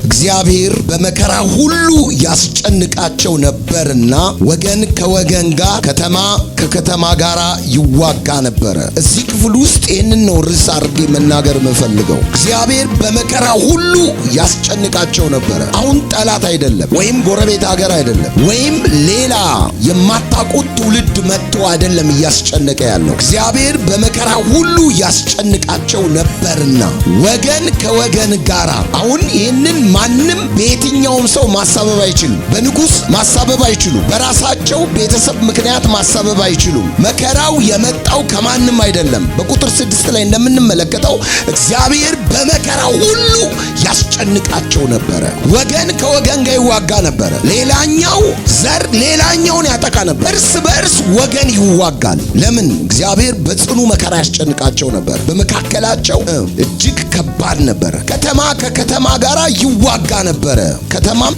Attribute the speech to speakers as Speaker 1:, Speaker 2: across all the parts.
Speaker 1: እግዚአብሔር በመከራ ሁሉ ያስጨንቃቸው ነበርና ወገን ከወገን ጋር ከተማ ከከተማ ጋር ይዋጋ ነበረ። እዚህ ክፍል ውስጥ ይህንን ነው ርዕስ አድርጌ መናገር የምፈልገው። እግዚአብሔር በመከራ ሁሉ ያስጨንቃቸው ነበረ። አሁን ጠላት አይደለም፣ ወይም ጎረቤት ሀገር አይደለም፣ ወይም ሌላ የማታውቁት ትውልድ መጥቶ አይደለም እያስጨነቀ ያለው። እግዚአብሔር በመከራ ሁሉ ያስጨንቃቸው ነበርና ወገን ከወገን ጋር። አሁን ይህንን ማንም በየትኛውም ሰው ማሳበብ አይችሉም። በንጉሥ ማሳበብ አይችሉም። በራሳቸው ቤተሰብ ምክንያት ማሳበብ አይችሉም። መከራው የመጣው ከማንም አይደለም። በቁጥር 6 ላይ እንደምንመለከተው እግዚአብሔር በመከራ ሁሉ ያስጨንቃቸው ነበረ። ወገን ከወገን ጋር ይዋጋ ነበረ። ሌላኛው ዘር ሌላኛውን ያጠቃ ነበር። እርስ በእርስ ወገን ይዋጋል። ለምን? እግዚአብሔር በጽኑ መከራ ያስጨንቃቸው ነበር። በመካከላቸው እጅግ ከባድ ነበረ። ከተማ ከከተማ ጋር ይዋጋ ነበረ። ከተማም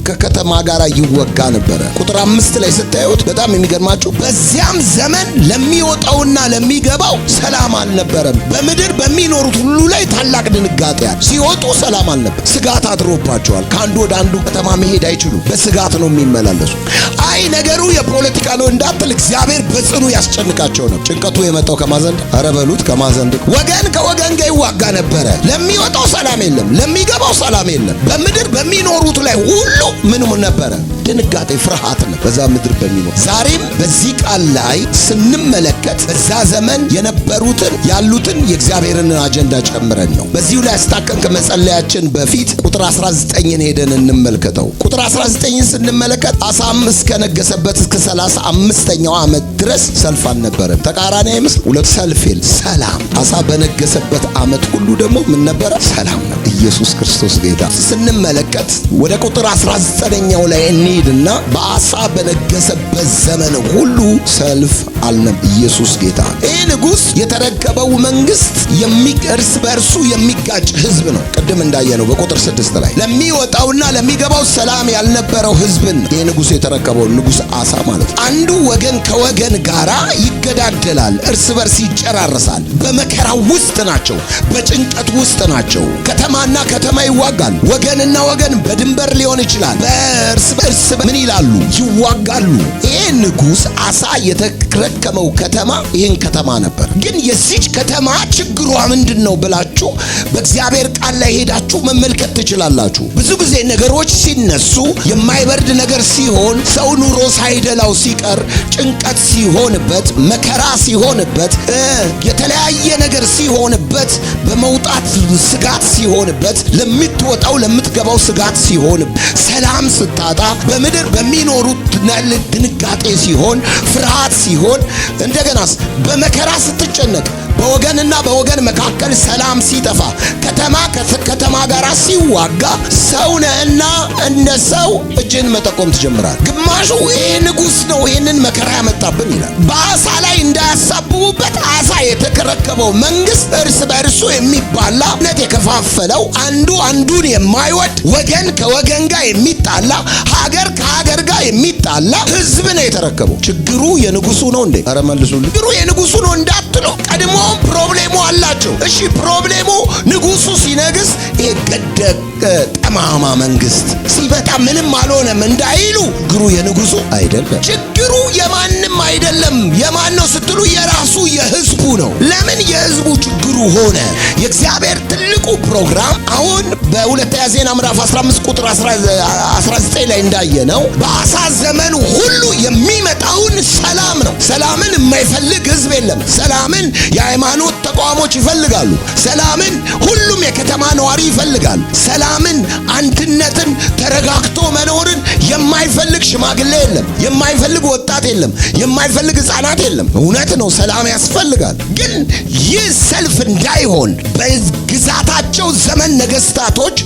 Speaker 1: ከከተማ ጋር ይዋጋ ነበረ። ቁጥር 5 ላይ ስታዩት በጣም የሚገርማችሁ በዚያም ዘመን ለሚወጣውና ለሚገባው ሰላም አልነበረም። በምድር በሚኖሩት ሁሉ ላይ ታላቅ ድንጋጤ አለ። ሲወጡ ሰላም አልነበር። ስጋት አድሮባቸዋል። ከአንዱ ወደ አንዱ ከተማ መሄድ አይችሉም። በስጋት ነው የሚመላለሱ። አይ ነገሩ የፖለቲካ ነው እንዳትል፣ እግዚአብሔር በጽኑ ያስጨንቃቸው ነው። ጭንቀቱ የመጣው ከማዘንድ አረበሉት ከማዘንድ ወገን ከወገን ጋር ይዋጋ ነበረ። ለሚወጣው ሰላም የለም፣ ለሚገባው ሰላም የለም። በምድር በሚኖሩት ላይ ሁሉ ምንም ነበረ ድንጋጤ፣ ፍርሃት ነው በዛ ምድር በሚኖር። ዛሬም በዚህ ቃል ላይ ስንመለከት በዛ ዘመን የነበሩትን ያሉትን የእግዚአብሔርን አጀንዳ ጨምረን ነው። በዚሁ ላይ አስታከን ከመጸለያችን በፊት ቁጥር 19ን ሄደን እንመልከተው። ቁጥር 19ን ስንመለከት አሳም እስከነገሰበት እስከ 35ኛው ዓመት ድረስ ሰልፍ አልነበረም። ተቃራኒ አይመስል ሁለት ሰልፍ የለ፣ ሰላም። አሳ በነገሰበት ዓመት ሁሉ ደግሞ ምን ነበረ? ሰላም ነው። ኢየሱስ ክርስቶስ ጌታ። ስንመለከት ወደ ቁጥር 19ኛው ላይ እንሂድና በአሳ በነገሰበት ዘመን ሁሉ ሰልፍ አልነበረም። ኢየሱስ ጌታ። ይህ ንጉሥ የተረከበው መንግስት እርስ በእርሱ የሚጋጭ ህዝብ ነው። ቅድም እንዳየነው በቁጥር 6 ላይ ለሚወጣውና ለሚገባው ሰላም ያልነበረው ህዝብን ይህ ንጉሥ የተረከበው ንጉሥ አሳ ማለት አንዱ ወገን ከወገን ጋራ ይገዳደላል፣ እርስ በርስ ይጨራረሳል። በመከራ ውስጥ ናቸው፣ በጭንቀት ውስጥ ናቸው። ከተማና ከተማ ይዋጋል። ወገንና ወገን በድንበር ሊሆን ይችላል። በእርስ በርስ ምን ይላሉ? ይዋጋሉ። ይህ ንጉሥ አሳ የተረከመው ከተማ ይህን ከተማ ነበር። ግን የዚች ከተማ ችግሯ ምንድን ነው ብላችሁ በእግዚአብሔር ቃል ላይ ሄዳችሁ መመልከት ትችላላችሁ። ብዙ ጊዜ ነገሮች ሲነሱ፣ የማይበርድ ነገር ሲሆን፣ ሰው ኑሮ ሳይደላው ሲቀር፣ ጭንቀት ሲሆንበት፣ መከራ ሲሆንበት፣ የተለያየ ነገር ሲሆንበት፣ በመውጣት ስጋት ሲሆንበት፣ ለምትወጣው ለምትገባው ስጋት ሲሆን፣ ሰላም ስታጣ፣ በምድር በሚኖሩት ድንጋጤ ሲሆን፣ ፍርሃት ሲሆን፣ እንደገናስ በመከራ ስትጨነቅ፣ በወገንና በወገን መካከል ሰላም ሲጠፋ፣ ከተማ ከተማ ጋር ሲዋጋ፣ ሰው ነህና እንደ ሰው እጅን መጠቆም ትጀምራል። ግማሹ ይሄ ንጉሥ ነው ይህንን መከራ ያመጣብን ይላል። በአሳ ላይ እንዳያሳብቡበት አሳ የተከረከበው መንግስት እርስ በእርሱ የሚባላ ነት የከፋፈለው አንዱ አንዱን የማይወድ ወገን ከወገን ጋር የሚጣላ ሀገር ከሀገር ጋር የሚጣላ ህዝብ ነው የተረከበው። ችግሩ የንጉሱ ነው እንዴ? ኧረ መልሱልኝ። ችግሩ የንጉሱ ነው እንዳትሉ፣ ቀድሞ ፕሮብሌሙ አላቸው። እሺ ፕሮብሌሙ ንጉሱ ሲነግስ የገደ ጠማማ መንግስት ሲበጣ ምንም አልሆነም እንዳይሉ፣ ችግሩ የንጉሱ አይደለም። ችግሩ የማንም አይደለም። የማን ነው ስትሉ የራሱ የህዝቡ ነው። ለምን የህዝቡ ችግሩ ሆነ? የእግዚአብሔር ትልቁ ፕሮግራም አሁን በሁለተኛ ዜና ምዕራፍ 15 ቁጥር 19 ላይ እንዳየነው በአሳ ዘመን ሁሉ የሚመጣውን ሰላም ነው። ሰላምን የማይፈልግ ህዝብ የለም። ሰላምን የሃይማኖት ተቋሞች ይፈልጋሉ። ሰላምን ሁሉም የከተማ ነዋሪ ይፈልጋል። ሰላምን፣ አንድነትን፣ ተረጋግቶ መኖርን የማይፈልግ ሽማግሌ የለም። የማይፈልግ ወጣት የለም። የማይፈልግ ህፃናት የለም። እውነት ነው፣ ሰላም ያስፈልጋል። ግን ይህ ሰልፍ እንዳይሆን በግዛታቸው ዘመን ነገስታቶች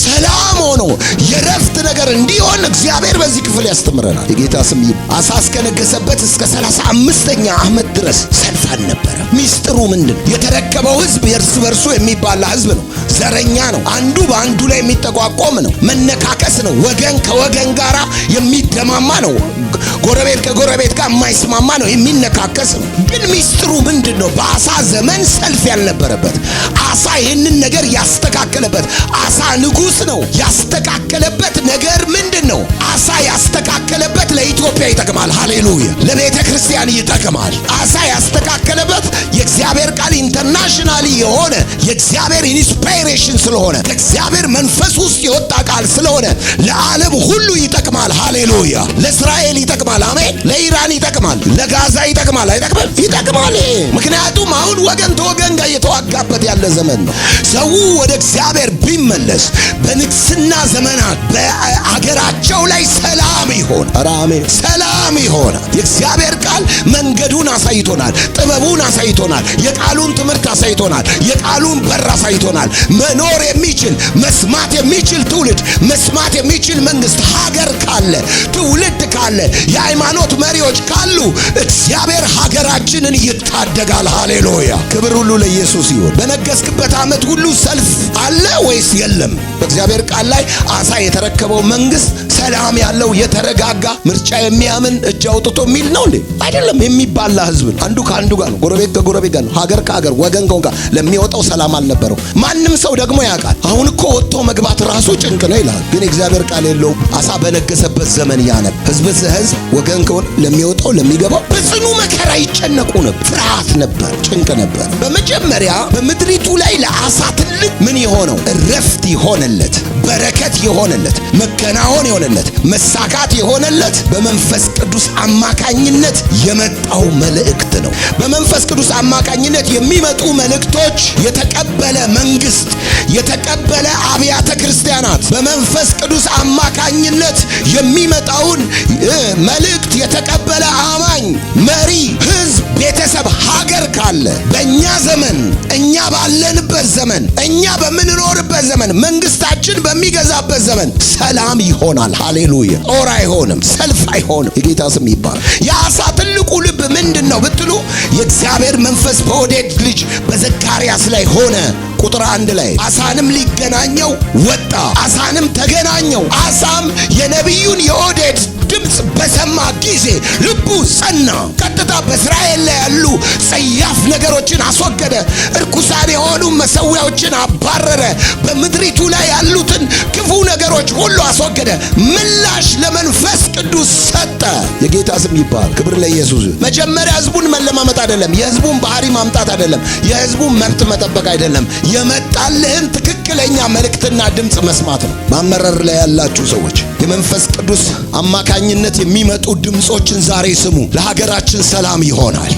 Speaker 1: ሰላም ሆኖ የረፍት ነገር እንዲሆን እግዚአብሔር በዚህ ክፍል ያስተምረናል። የጌታ ስም አሳ እስከነገሰበት እስከ 35ኛ ዓመት ድረስ ሰልፍ አልነበረ። ሚስጥሩ ምንድን? የተረከበው ህዝብ የእርስ በርሱ የሚባላ ህዝብ ነው። ዘረኛ ነው። አንዱ በአንዱ ላይ የሚጠቋቆም ነው። መነካከስ ነው። ወገን ከወገን ጋራ የሚደማማ ነው። ጎረቤት ከጎረቤት ጋር የማይስማማ ነው። የሚነካከስ ነው። ግን ሚስጥሩ ምንድን ነው? በአሳ ዘመን ሰልፍ ያልነበረበት፣ አሳ ይህንን ነገር ያስተካከለበት፣ አሳ ንጉሥ ነው። ያስተካከለበት ነገር ምንድን ነው? አሳ ያስተካከለበት ለኢትዮጵያ ይጠቅማል። ሃሌሉያ! ለቤተ ክርስቲያን ይጠቅማል። አሳ ያስተካከለበት የእግዚአብሔር ቃል ኢንተርናሽናሊ የሆነ የእግዚአብሔር ኢንስፓይሬሽን ስለሆነ ከእግዚአብሔር መንፈስ ውስጥ የወጣ ቃል ስለሆነ ለዓለም ሁሉ ይጠቅማል። ሃሌሉያ! ለእስራኤል ይጠቅማል። አሜን። ለኢራን ይጠቅማል። ለጋዛ ይጠቅማል። አይጠቅምም? ይጠቅማል። ምክንያቱም አሁን ወገን ተወገን ጋር እየተዋጋበት ያለ ዘመን ነው። ሰው ወደ እግዚአብሔር ቢመለስ በንግስና ዘመናት በአገራቸው ላይ ሰላም ይሆን። ኧረ አሜን። ሰላም ይሆናል። የእግዚአብሔር ቃል መንገዱን አሳይቶናል። ጥበቡን አሳይቶናል። የቃሉን ትምህርት አሳይቶናል። የቃሉን በር አሳይቶናል። መኖር የሚችል መስማት የሚችል ትውልድ፣ መስማት የሚችል መንግስት፣ ሀገር ካለ፣ ትውልድ ካለ፣ የሃይማኖት መሪዎች ካሉ እግዚአብሔር ሀገራችንን ይታደጋል። ሃሌሉያ! ክብር ሁሉ ለኢየሱስ ይሁን። በነገስክበት ዓመት ሁሉ ሰልፍ አለ ወይስ የለም? በእግዚአብሔር ቃል ላይ አሳ የተረከበው መንግስት ሰላም ያለው የተረጋጋ ምርጫ የሚያምን እጅ አውጥቶ የሚል ነው እንዴ? አይደለም። የሚባላ ህዝብ ነው። አንዱ ከአንዱ ጋር ነው። ጎረቤት ከጎረቤት ጋር ነው። ሀገር ከሀገር፣ ወገን ከወገን ለሚወጣው ሰላም አልነበረው። ማንም ሰው ደግሞ ያውቃል። አሁን እኮ ወጥቶ መግባት ራሱ ጭንቅ ነው ይላል። ግን የእግዚአብሔር ቃል የለውም። አሳ በነገሰበት ዘመን ያነብ ህዝብ ህዝብ ወገን ከሆነ ለሚወጣው ለሚገባው በጽኑ መከራ ይጨነቁ ነበር። ፍርሃት ነበር፣ ጭንቅ ነበር። በመጀመሪያ በምድሪቱ ላይ ለአሳ ትልቅ ምን የሆነው እረፍት የሆነለት፣ በረከት የሆነለት፣ መከናወን የሆነለት፣ መሳካት የሆነለት በመንፈስ ቅዱስ አማካኝነት የመጣው መልእክት ነው። በመንፈስ ቅዱስ አማካኝነት የሚመጡ መልእክቶች የተቀበለ መንግስት፣ የተቀበለ አብያተ ክርስቲያናት በመንፈስ ቅዱስ አማካኝነት የሚመጣውን መልእክት የተቀበለ አማኝ፣ መሪ፣ ህዝብ፣ ቤተሰብ፣ ሀገር ካለ በእኛ ዘመን፣ እኛ ባለንበት ዘመን፣ እኛ በምንኖርበት ዘመን፣ መንግስታችን በሚገዛበት ዘመን ሰላም ይሆናል። ሃሌሉያ! ጦር አይሆንም፣ ሰልፍ አይሆንም። የጌታ ስም ይባላል። የአሳ ትልቁ ልብ ምንድን ነው ብትሉ የእግዚአብሔር መንፈስ በኦዴድ ልጅ በዘካርያስ ላይ ሆነ። ቁጥር 1 ላይ አሳንም ሊገናኘው ወጣ። አሳንም ተገናኘው። አሳም የነቢዩን የኦዴድ ድምፅ በሰማ ጊዜ ልቡ ጸና። ቀጥታ በእስራኤል ላይ ያሉ ጸያፍ ነገሮችን አስወገደ። እርኩሳን የሆኑ መሠዊያዎችን አባረረ። በምድሪቱ ላይ ያሉትን ክፉ ነገሮች ሁሉ አስወገደ። ምላሽ ለመንፈስ ቅዱስ ሰጠ። የጌታ ስም ይባል። ክብር ለኢየሱስ። መጀመሪያ ህዝቡን መለማመጥ አይደለም፣ የህዝቡን ባህሪ ማምጣት አይደለም፣ የህዝቡን መብት መጠበቅ አይደለም። የመጣልህን ትክክለኛ መልእክትና ድምፅ መስማት ነው። ማመረር ላይ ያላችሁ ሰዎች የመንፈስ ቅዱስ አማካኝነት የሚመጡ ድምጾችን ዛሬ ስሙ። ለሀገራችን ሰላም ይሆናል።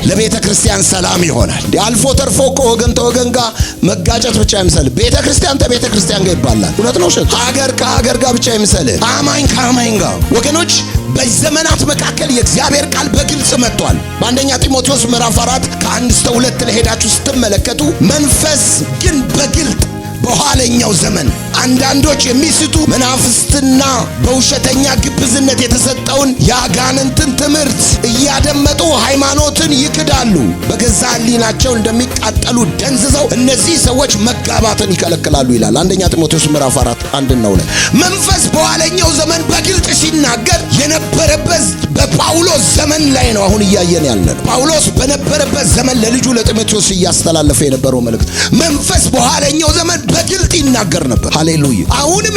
Speaker 1: ለቤተ ክርስቲያን ሰላም ይሆናል። አልፎ ተርፎ ከወገን ተወገን ጋር መጋጨት ብቻ አይምሰል። ቤተ ክርስቲያን ከቤተ ክርስቲያን ጋር ይባላል። እውነት ነው። ሀገር ከሀገር ጋር ብቻ አይምሰል። አማኝ ከአማኝ ጋር። ወገኖች በዘመናት መካከል የእግዚአብሔር ቃል በግልጽ መጥቷል። በአንደኛ ጢሞቴዎስ ምዕራፍ 4 ከ1 እስከ 2 ላይ ሄዳችሁ ስትመለከቱ መንፈስ ግን በግልጥ በኋለኛው ዘመን አንዳንዶች የሚስቱ መናፍስትና በውሸተኛ ግብዝነት የተሰጠውን የአጋንንትን ትምህርት እያደመጡ ሃይማኖትን ይክዳሉ። በገዛ ሕሊናቸው እንደሚቃጠሉ ደንዝዘው እነዚህ ሰዎች መጋባትን ይከለክላሉ ይላል አንደኛ ጢሞቴዎስ ምዕራፍ 4 1 ነው። መንፈስ በኋለኛው ዘመን በግልጥ ሲናገር የነበረበት በጳውሎስ ዘመን ላይ ነው። አሁን እያየን ያለነው ጳውሎስ በነበረበት ዘመን ለልጁ ለጢሞቴዎስ እያስተላለፈ የነበረው መልእክት መንፈስ በኋለኛው ዘመን በግልጥ ይናገር ነበር። ሃሌሉያ! አሁንም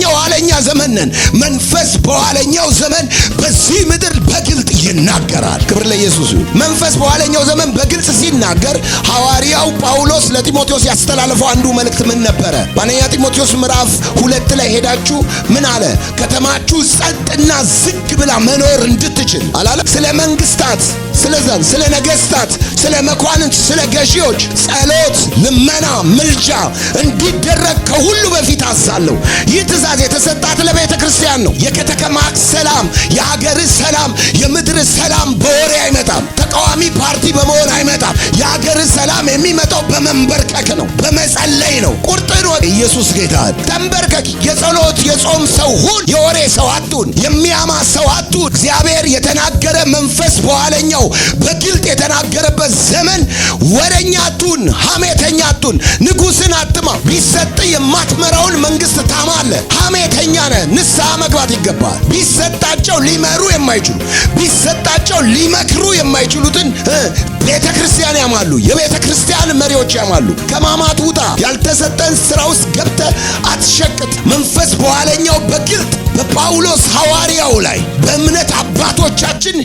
Speaker 1: የኋለኛ ዘመን ነን። መንፈስ በኋለኛው ዘመን በዚህ ምድር በግልጥ ይናገራል። ክብር ለኢየሱስ ይሁን። መንፈስ በኋለኛው ዘመን በግልጽ ሲናገር ሐዋርያው ጳውሎስ ለጢሞቴዎስ ያስተላለፈው አንዱ መልእክት ምን ነበረ? በአንደኛ ጢሞቴዎስ ምዕራፍ 2 ላይ ሄዳችሁ ምን አለ? ከተማችሁ ጸጥና ዝግ ብላ መኖር እንድትችል አላለ? ስለ መንግስታት ስለ ነገስታት፣ ስለ መኳንንት፣ ስለ ገዢዎች ጸሎት፣ ልመና፣ ምልጃ እንዲደረግ ከሁሉ በፊት አዛለሁ። ይህ ትእዛዝ የተሰጣት ለቤተ ክርስቲያን ነው። የከተማ ሰላም፣ የሀገር ሰላም፣ የምድር ሰላም በወሬ አይመጣም። ተቃዋሚ ፓርቲ በመሆን አይመጣም። የሀገር ሰላም የሚመጣው በመንበርከክ ነው፣ በመጸለይ ነው። ቁርጥን ወቅ ኢየሱስ ጌታ። ተንበርከክ። የጸሎት የጾም ሰው ሁን። የወሬ ሰው አትሁን። የሚያማ ሰው አትሁን። እግዚአብሔር የተናገረ መንፈስ በኋለኛው በግልጥ የተናገረበት ዘመን ወሬኛ አትሁን፣ ሐሜተኛ አትሁን። ንጉሥን አትማ። ቢሰጥ የማትመራውን መንግስት ታማለ። ሐሜተኛ ነህ። ንስሐ መግባት ይገባል። ቢሰጣቸው ሊመሩ የማይችሉ ቢሰጣቸው ሊመክሩ የማይችሉትን ቤተ ክርስቲያን ያማሉ። የቤተ ክርስቲያን መሪዎች ያማሉ። ከማማት ውጣ። ያልተሰጠን ስራ ውስጥ ገብተህ አትሸቅጥ። መንፈስ በኋለኛው በግልጥ በጳውሎስ ሐዋርያው ላይ በእምነት አባቶቻችን